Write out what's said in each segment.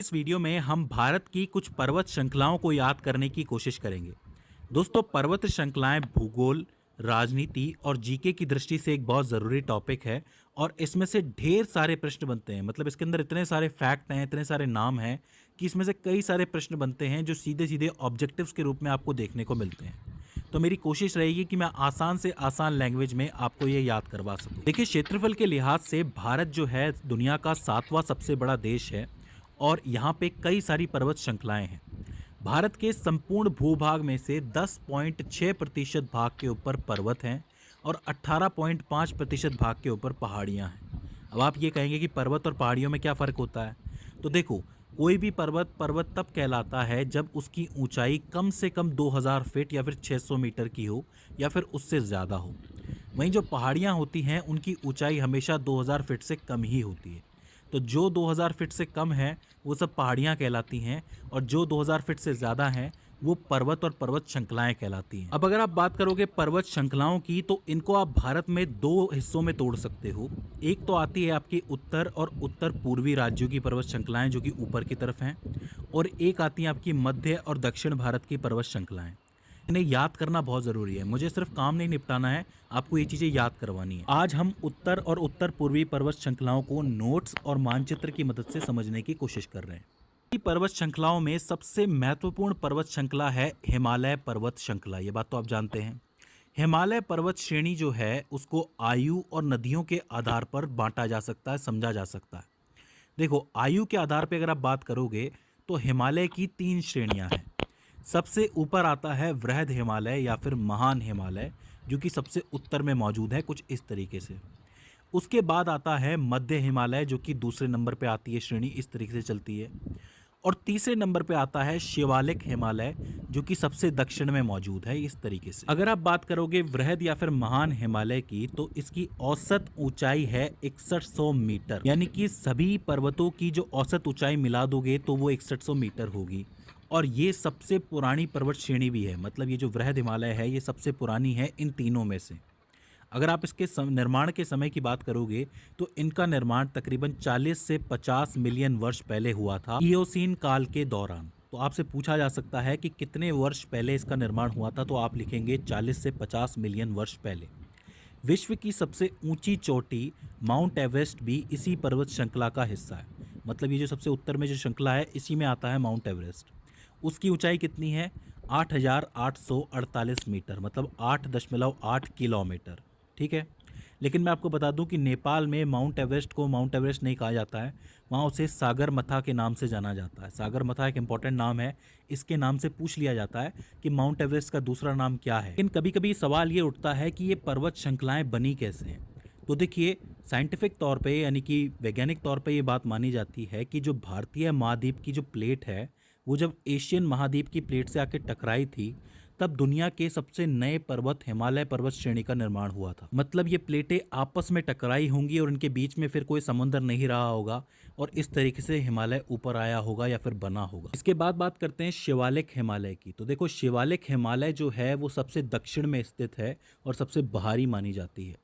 इस वीडियो में हम भारत की कुछ पर्वत श्रृंखलाओं को याद करने की कोशिश करेंगे। दोस्तों, पर्वत श्रृंखलाएं भूगोल, राजनीति और जीके की दृष्टि से एक बहुत ज़रूरी टॉपिक है और इसमें से ढेर सारे प्रश्न बनते हैं। मतलब इसके अंदर इतने सारे फैक्ट हैं, इतने सारे नाम हैं कि इसमें से कई सारे प्रश्न बनते हैं जो सीधे सीधे ऑब्जेक्टिव्स के रूप में आपको देखने को मिलते हैं। तो मेरी कोशिश रहेगी कि मैं आसान से आसान लैंग्वेज में आपको ये याद करवा सकूं। देखिए, क्षेत्रफल के लिहाज से भारत जो है दुनिया का 7वां सबसे बड़ा देश है और यहाँ पे कई सारी पर्वत श्रृंखलाएं हैं। भारत के संपूर्ण भूभाग में से 10.6% भाग के ऊपर पर्वत हैं और 18.5% भाग के ऊपर पहाड़ियाँ हैं। अब आप ये कहेंगे कि पर्वत और पहाड़ियों में क्या फ़र्क होता है? तो देखो, कोई भी पर्वत पर्वत तब कहलाता है जब उसकी ऊंचाई कम से कम 2000 फीट या फिर 600 मीटर की हो या फिर उससे ज़्यादा हो। वहीं जो पहाड़ियाँ होती हैं उनकी ऊंचाई हमेशा 2000 फीट से कम ही होती है। तो जो 2000 फीट से कम है वो सब पहाड़ियाँ कहलाती हैं और जो 2000 फीट से ज़्यादा हैं वो पर्वत और पर्वत श्रृंखलाएं कहलाती हैं। अब अगर आप बात करोगे पर्वत श्रृंखलाओं की तो इनको आप भारत में दो हिस्सों में तोड़ सकते हो। एक तो आती है आपकी उत्तर और उत्तर पूर्वी राज्यों की पर्वत श्रृंखलाएं जो कि ऊपर की तरफ हैं, और एक आती है आपकी मध्य और दक्षिण भारत की पर्वत श्रृंखलाएं। इन्हें याद करना बहुत ज़रूरी है। मुझे सिर्फ काम नहीं निपटाना है, आपको ये चीज़ें याद करवानी है। आज हम उत्तर और उत्तर पूर्वी पर्वत श्रृंखलाओं को नोट्स और मानचित्र की मदद से समझने की कोशिश कर रहे हैं। पर्वत श्रृंखलाओं में सबसे महत्वपूर्ण पर्वत श्रृंखला है हिमालय पर्वत श्रृंखला। ये बात तो आप जानते हैं। हिमालय पर्वत श्रेणी जो है उसको आयु और नदियों के आधार पर बांटा जा सकता है, समझा जा सकता है। देखो, आयु के आधार पर अगर आप बात करोगे तो हिमालय की 3 श्रेणियां हैं। सबसे ऊपर आता है वृहद हिमालय या फिर महान हिमालय, जो कि सबसे उत्तर में मौजूद है, कुछ इस तरीके से। उसके बाद आता है मध्य हिमालय, जो कि दूसरे नंबर पे आती है श्रेणी, इस तरीके से चलती है। और तीसरे नंबर पे आता है शिवालिक हिमालय, जो कि सबसे दक्षिण में मौजूद है, इस तरीके से। अगर आप बात करोगे वृहद या फिर महान हिमालय की तो इसकी औसत ऊंचाई है 6100 मीटर, यानी कि सभी पर्वतों की जो औसत ऊंचाई मिला दोगे तो वो 6100 मीटर होगी। और ये सबसे पुरानी पर्वत श्रेणी भी है। मतलब ये जो वृहद हिमालय है ये सबसे पुरानी है इन तीनों में से। अगर आप इसके निर्माण के समय की बात करोगे तो इनका निर्माण तकरीबन 40 से 50 मिलियन वर्ष पहले हुआ था, इयोसीन काल के दौरान। तो आपसे पूछा जा सकता है कि कितने वर्ष पहले इसका निर्माण हुआ था, तो आप लिखेंगे 40 से 50 मिलियन वर्ष पहले। विश्व की सबसे ऊंची चोटी माउंट एवरेस्ट भी इसी पर्वत श्रृंखला का हिस्सा है। मतलब ये जो सबसे उत्तर में जो श्रृंखला है इसी में आता है माउंट एवरेस्ट। उसकी ऊंचाई कितनी है? 8848 मीटर, मतलब 8.8 किलोमीटर। ठीक है। लेकिन मैं आपको बता दूं कि नेपाल में माउंट एवरेस्ट को माउंट एवरेस्ट नहीं कहा जाता है, वहाँ उसे सागरमथा के नाम से जाना जाता है। सागरमथा एक इंपॉर्टेंट नाम है, इसके नाम से पूछ लिया जाता है कि माउंट एवरेस्ट का दूसरा नाम क्या है। लेकिन कभी कभी सवाल ये उठता है कि ये पर्वत श्रृंखलाएं बनी कैसे हैं। तो देखिए, साइंटिफिक तौर पे यानी कि वैज्ञानिक तौर पे ये बात मानी जाती है कि जो भारतीय महाद्वीप की जो प्लेट है वो जब एशियन महाद्वीप की प्लेट से आके टकराई थी तब दुनिया के सबसे नए पर्वत हिमालय पर्वत श्रेणी का निर्माण हुआ था। मतलब ये प्लेटें आपस में टकराई होंगी और इनके बीच में फिर कोई समुद्र नहीं रहा होगा और इस तरीके से हिमालय ऊपर आया होगा या फिर बना होगा। इसके बाद बात करते हैं शिवालिक हिमालय की। तो देखो, शिवालिक हिमालय जो है वो सबसे दक्षिण में स्थित है और सबसे बाहरी मानी जाती है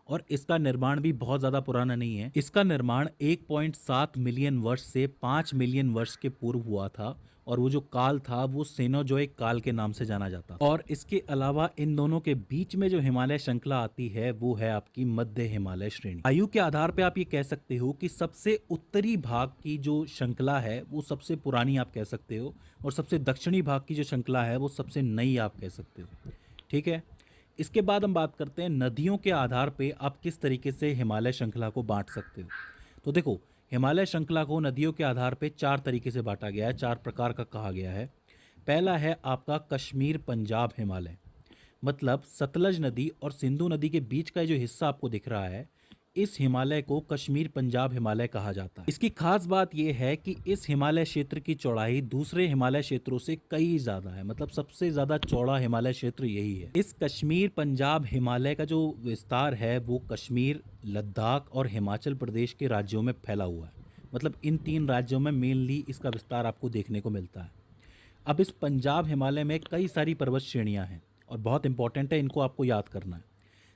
और इसका निर्माण भी बहुत ज़्यादा पुराना नहीं है। इसका निर्माण 1.7 मिलियन वर्ष से 5 मिलियन वर्ष के पूर्व हुआ था और वो जो काल था वो सेनोजोइक काल के नाम से जाना जाता। और इसके अलावा इन दोनों के बीच में जो हिमालय श्रृंखला आती है वो है आपकी मध्य हिमालय श्रेणी। आयु के आधार पे आप ये कह सकते हो कि सबसे उत्तरी भाग की जो श्रृंखला है वो सबसे पुरानी आप कह सकते हो और सबसे दक्षिणी भाग की जो श्रृंखला है वो सबसे नई आप कह सकते हो। ठीक है। इसके बाद हम बात करते हैं नदियों के आधार पे आप किस तरीके से हिमालय श्रृंखला को बांट सकते हो। तो देखो, हिमालय श्रृंखला को नदियों के आधार पे 4 तरीके से बांटा गया है, 4 प्रकार का कहा गया है। पहला है आपका कश्मीर पंजाब हिमालय। मतलब सतलज नदी और सिंधु नदी के बीच का जो हिस्सा आपको दिख रहा है इस हिमालय को कश्मीर पंजाब हिमालय कहा जाता है। इसकी खास बात यह है कि इस हिमालय क्षेत्र की चौड़ाई दूसरे हिमालय क्षेत्रों से कई ज्यादा है। मतलब सबसे ज्यादा चौड़ा हिमालय क्षेत्र यही है। इस कश्मीर पंजाब हिमालय का जो विस्तार है वो कश्मीर, लद्दाख और हिमाचल प्रदेश के राज्यों में फैला हुआ है। मतलब इन 3 राज्यों में मेनली इसका विस्तार आपको देखने को मिलता है। अब इस पंजाब हिमालय में कई सारी पर्वत श्रेणियां हैं और बहुत इंपॉर्टेंट है, इनको आपको याद करना है।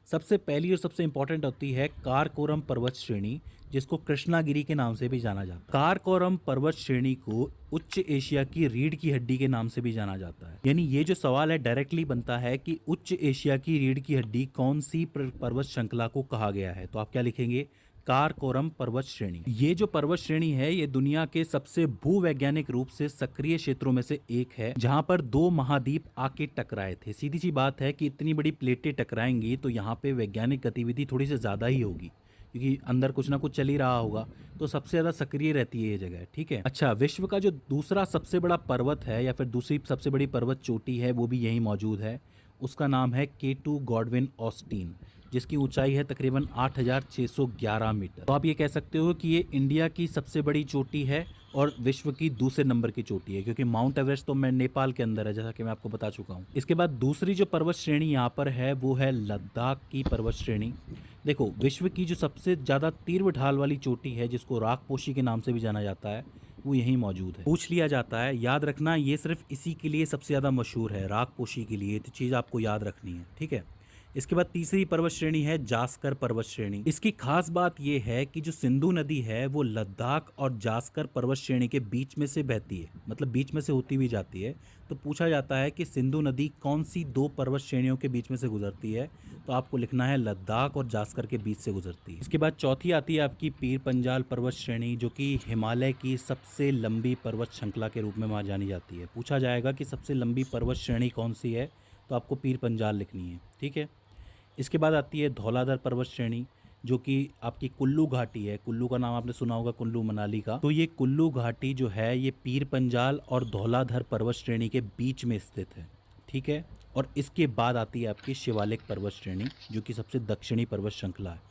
सबसे पहली और सबसे इम्पोर्टेंट होती है कारकोरम पर्वत श्रेणी, जिसको कृष्णागिरी के नाम से भी जाना जाता है। कारकोरम पर्वत श्रेणी को उच्च एशिया की रीढ़ की हड्डी के नाम से भी जाना जाता है। यानी ये जो सवाल है डायरेक्टली बनता है कि उच्च एशिया की रीढ़ की हड्डी कौन सी पर्वत श्रृंखला को कहा गया है, तो आप क्या लिखेंगे, कारकोरम पर्वत श्रेणी। ये जो पर्वत श्रेणी है ये दुनिया के सबसे भूवैज्ञानिक रूप से सक्रिय क्षेत्रों में से एक है, जहां पर दो महाद्वीप आके टकराए थे। सीधी सी बात है कि इतनी बड़ी प्लेटें टकराएंगी तो यहाँ पे वैज्ञानिक गतिविधि थोड़ी सी ज़्यादा ही होगी, क्योंकि अंदर कुछ ना कुछ चल ही रहा होगा, तो सबसे ज़्यादा सक्रिय रहती है ये जगह। ठीक है। अच्छा, विश्व का जो दूसरा सबसे बड़ा पर्वत है या फिर दूसरी सबसे बड़ी पर्वत चोटी है वो भी यहीं मौजूद है। उसका नाम है K2 गॉडविन ऑस्टिन, जिसकी ऊंचाई है तकरीबन 8,611 मीटर। तो आप ये कह सकते हो कि ये इंडिया की सबसे बड़ी चोटी है और विश्व की दूसरे नंबर की चोटी है, क्योंकि माउंट एवरेस्ट तो मैं नेपाल के अंदर है, जैसा कि मैं आपको बता चुका हूँ। इसके बाद दूसरी जो पर्वत श्रेणी यहाँ पर है वो है लद्दाख की पर्वत श्रेणी। देखो, विश्व की जो सबसे ज़्यादा तीव्र ढाल वाली चोटी है, जिसको राकपोशी के नाम से भी जाना जाता है, वो यहीं मौजूद है। पूछ लिया जाता है, याद रखना, ये सिर्फ इसी के लिए सबसे ज़्यादा मशहूर है, राकपोशी के लिए, तो चीज़ आपको याद रखनी है। ठीक है। इसके बाद तीसरी पर्वत श्रेणी है जास्कर पर्वत श्रेणी। इसकी खास बात यह है कि जो सिंधु नदी है वो लद्दाख और जास्कर पर्वत श्रेणी के बीच में से बहती है, मतलब बीच में से होती भी जाती है। तो पूछा जाता है कि सिंधु नदी कौन सी दो पर्वत श्रेणियों के बीच में से गुजरती है, तो आपको लिखना है लद्दाख और जास्कर के बीच से गुजरती है। इसके बाद चौथी आती है आपकी पीर पंजाल पर्वत श्रेणी, जो कि हिमालय की सबसे लंबी पर्वत श्रृंखला के रूप में वहाँ जानी जाती है। पूछा जाएगा कि सबसे लंबी पर्वत श्रेणी कौन सी है, तो आपको पीर पंजाल लिखनी है। ठीक है। इसके बाद आती है धौलाधर पर्वत श्रेणी, जो कि आपकी कुल्लू घाटी है। कुल्लू का नाम आपने सुना होगा, कुल्लू मनाली का। तो ये कुल्लू घाटी जो है ये पीर पंजाल और धौलाधर पर्वत श्रेणी के बीच में स्थित है। ठीक है। और इसके बाद आती है आपकी शिवालिक पर्वत श्रेणी, जो कि सबसे दक्षिणी पर्वत श्रृंखला है।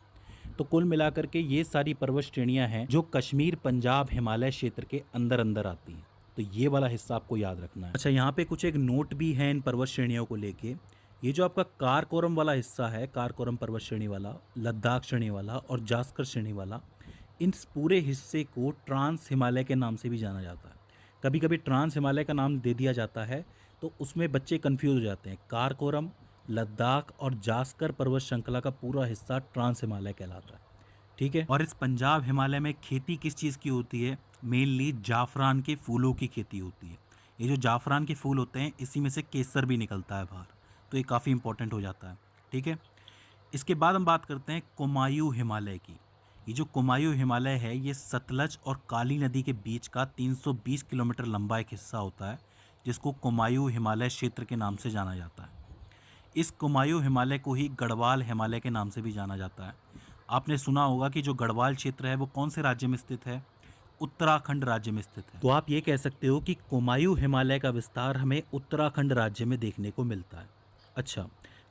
तो कुल मिलाकर के ये सारी पर्वत श्रेणियां हैं जो कश्मीर, पंजाब, हिमालय क्षेत्र के अंदर अंदर आती हैं। तो ये वाला हिस्सा आपको याद रखना है। अच्छा, यहाँ पे कुछ एक नोट भी है इन पर्वत श्रेणियों को लेके। ये जो आपका कारकोरम वाला हिस्सा है, कारकोरम पर्वत श्रेणी वाला, लद्दाख श्रेणी वाला और जास्कर श्रेणी वाला, इन पूरे हिस्से को ट्रांस हिमालय के नाम से भी जाना जाता है। कभी कभी ट्रांस हिमालय का नाम दे दिया जाता है, तो उसमें बच्चे कंफ्यूज हो जाते हैं। कारकोरम, लद्दाख और जास्कर पर्वत श्रृंखला का पूरा हिस्सा ट्रांस हिमालय कहलाता है। ठीक है। और इस पंजाब हिमालय में खेती किस चीज़ की होती है? मेनली जाफरान के फूलों की खेती होती है। ये जो जाफरान के फूल होते हैं, इसी में से केसर भी निकलता है बाहर, तो ये काफ़ी इंपॉर्टेंट हो जाता है। ठीक है। इसके बाद हम बात करते हैं कुमायूं हिमालय की। ये जो कुमायूं हिमालय है ये सतलज और काली नदी के बीच का 320 किलोमीटर लंबा एक हिस्सा होता है, जिसको कुमायूं हिमालय क्षेत्र के नाम से जाना जाता है। इस कुमायूं हिमालय को ही गढ़वाल हिमालय के नाम से भी जाना जाता है। आपने सुना होगा कि जो गढ़वाल क्षेत्र है वो कौन से राज्य में स्थित है? उत्तराखंड राज्य में स्थित है। तो आप ये कह सकते हो कि कुमायूं हिमालय का विस्तार हमें उत्तराखंड राज्य में देखने को मिलता है। अच्छा,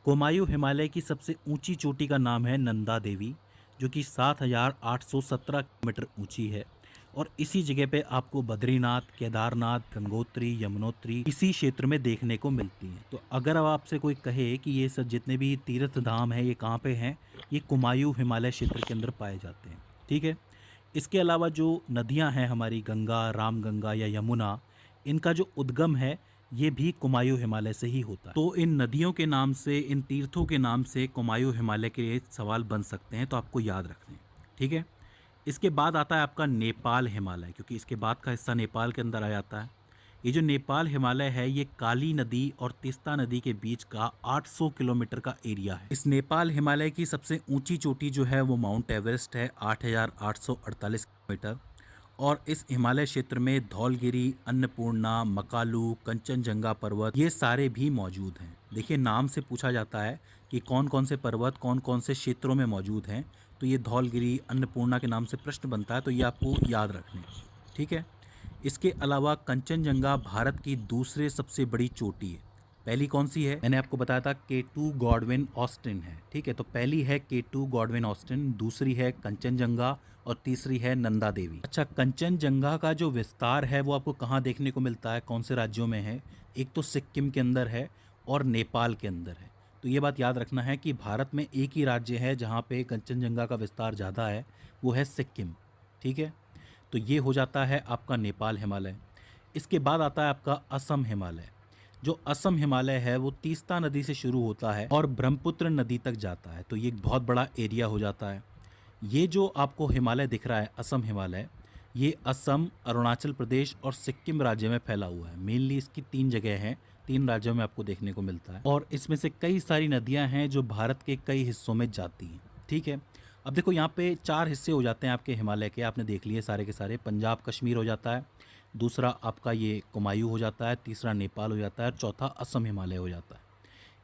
कुमायूं हिमालय की सबसे ऊंची चोटी का नाम है नंदा देवी, जो कि 7,817 मीटर ऊंची है। और इसी जगह पे आपको बद्रीनाथ, केदारनाथ, गंगोत्री, यमुनोत्री इसी क्षेत्र में देखने को मिलती हैं। तो अगर अब आपसे कोई कहे कि ये सब जितने भी तीर्थ धाम हैं ये कहाँ पे हैं, ये कुमायूं हिमालय क्षेत्र के अंदर पाए जाते हैं। ठीक है। इसके अलावा जो नदियाँ हैं हमारी, गंगा, रामगंगा या यमुना, इनका जो उद्गम है ये भी कुमायूं हिमालय से ही होता है। तो इन नदियों के नाम से, इन तीर्थों के नाम से कुमायूं हिमालय के सवाल बन सकते हैं, तो आपको याद रखने। ठीक है। इसके बाद आता है आपका नेपाल हिमालय, क्योंकि इसके बाद का हिस्सा नेपाल के अंदर आ जाता है। ये जो नेपाल हिमालय है ये काली नदी और तीस्ता नदी के बीच का 800 किलोमीटर का एरिया है। इस नेपाल हिमालय की सबसे ऊंची चोटी जो है वो माउंट एवरेस्ट है, 8,848 किलोमीटर। और इस हिमालय क्षेत्र में धौलगिरी, अन्नपूर्णा, मकालू, कंचनजंगा पर्वत ये सारे भी मौजूद हैं। देखिए, नाम से पूछा जाता है कि कौन कौन से पर्वत कौन कौन से क्षेत्रों में मौजूद हैं, तो ये धौलगिरी, अन्नपूर्णा के नाम से प्रश्न बनता है, तो ये आपको याद रखने। ठीक है। इसके अलावा कंचनजंगा भारत की दूसरे सबसे बड़ी चोटी है। पहली कौन सी है? मैंने आपको बताया था K2 गॉडविन ऑस्टिन है। ठीक है। तो पहली है K2 गॉडविन ऑस्टिन, दूसरी है कंचनजंगा और तीसरी है नंदा देवी। अच्छा, कंचनजंगा का जो विस्तार है वो आपको कहाँ देखने को मिलता है, कौन से राज्यों में है? एक तो सिक्किम के अंदर है और नेपाल के अंदर है। तो ये बात याद रखना है कि भारत में एक ही राज्य है जहाँ पे कंचनजंगा का विस्तार ज़्यादा है, वो है सिक्किम। ठीक है। तो ये हो जाता है आपका नेपाल हिमालय। इसके बाद आता है आपका असम हिमालय। जो असम हिमालय है वो तीस्ता नदी से शुरू होता है और ब्रह्मपुत्र नदी तक जाता है, तो ये एक बहुत बड़ा एरिया हो जाता है। ये जो आपको हिमालय दिख रहा है, असम हिमालय, ये असम, अरुणाचल प्रदेश और सिक्किम राज्य में फैला हुआ है। मेनली इसकी 3 जगह हैं, 3 राज्यों में आपको देखने को मिलता है और इसमें से कई सारी नदियां हैं जो भारत के कई हिस्सों में जाती हैं। ठीक है, अब देखो यहाँ पे 4 हिस्से हो जाते हैं आपके हिमालय के, आपने देख लिए सारे के सारे। पंजाब कश्मीर हो जाता है, दूसरा आपका ये कुमायूं हो जाता है, तीसरा नेपाल हो जाता है, चौथा असम हिमालय हो जाता है।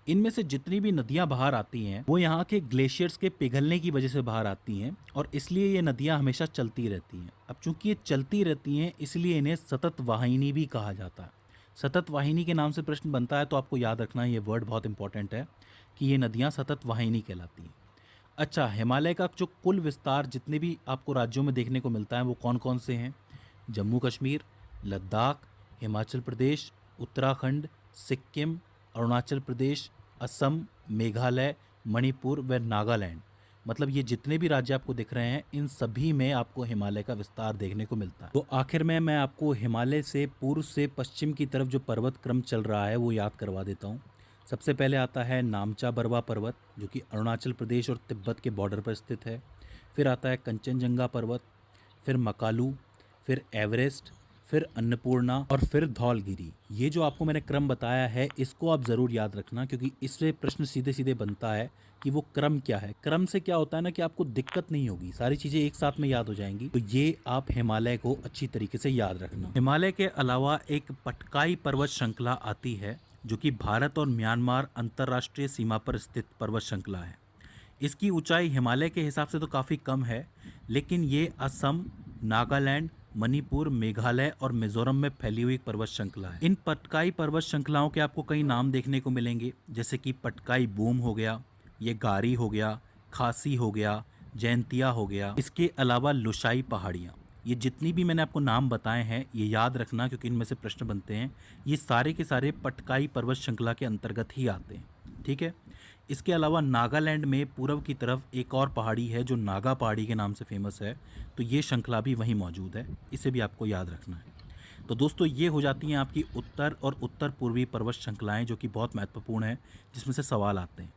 इनमें से जितनी भी नदियां बाहर आती हैं वो यहाँ के ग्लेशियर्स के पिघलने की वजह से बाहर आती हैं और इसलिए ये नदियां हमेशा चलती रहती हैं। अब चूंकि ये चलती रहती हैं इसलिए इन्हें सतत वाहिनी भी कहा जाता है। सतत वाहिनी के नाम से प्रश्न बनता है तो आपको याद रखना ये वर्ड बहुत इंपॉर्टेंट है कि ये नदियाँ सतत वाहिनी कहलाती हैं। अच्छा, हिमालय का जो कुल विस्तार जितने भी आपको राज्यों में देखने को मिलता है वो कौन कौन से हैं? जम्मू कश्मीर, लद्दाख, हिमाचल प्रदेश, उत्तराखंड, सिक्किम, अरुणाचल प्रदेश, असम, मेघालय, मणिपुर व नागालैंड। मतलब ये जितने भी राज्य आपको दिख रहे हैं इन सभी में आपको हिमालय का विस्तार देखने को मिलता है। तो आखिर में मैं आपको हिमालय से पूर्व से पश्चिम की तरफ जो पर्वत क्रम चल रहा है वो याद करवा देता हूँ। सबसे पहले आता है नामचा बरवा पर्वत जो कि अरुणाचल प्रदेश और तिब्बत के बॉर्डर पर स्थित है। फिर आता है कंचनजंगा पर्वत, फिर मकालू, फिर एवरेस्ट, फिर अन्नपूर्णा और फिर धौलगिरी। ये जो आपको मैंने क्रम बताया है इसको आप ज़रूर याद रखना क्योंकि इससे प्रश्न सीधे सीधे बनता है कि वो क्रम क्या है। क्रम से क्या होता है ना कि आपको दिक्कत नहीं होगी, सारी चीज़ें एक साथ में याद हो जाएंगी। तो ये आप हिमालय को अच्छी तरीके से याद रखना। हिमालय के अलावा एक पटकाई पर्वत श्रृंखला आती है जो कि भारत और म्यांमार अंतर्राष्ट्रीय सीमा पर स्थित पर्वत श्रृंखला है। इसकी ऊंचाई हिमालय के हिसाब से तो काफ़ी कम है, लेकिन ये असम, नागालैंड, मणिपुर, मेघालय और मिजोरम में फैली हुई एक पर्वत श्रृंखला है। इन पटकाई पर्वत श्रृंखलाओं के आपको कई नाम देखने को मिलेंगे, जैसे कि पटकाई बूम हो गया, ये गारी हो गया, खासी हो गया, जैंतिया हो गया। इसके अलावा लुशाई पहाड़ियाँ। ये जितनी भी मैंने आपको नाम बताए हैं ये याद रखना क्योंकि इनमें से प्रश्न बनते हैं। ये सारे के सारे पटकाई पर्वत श्रृंखला के अंतर्गत ही आते हैं। ठीक है, इसके अलावा नागालैंड में पूर्व की तरफ एक और पहाड़ी है जो नागा पहाड़ी के नाम से फेमस है, तो ये श्रृंखला भी वहीं मौजूद है, इसे भी आपको याद रखना है। तो दोस्तों ये हो जाती हैं आपकी उत्तर और उत्तर पूर्वी पर्वत श्रृंखलाएं जो कि बहुत महत्वपूर्ण है, जिसमें से सवाल आते हैं।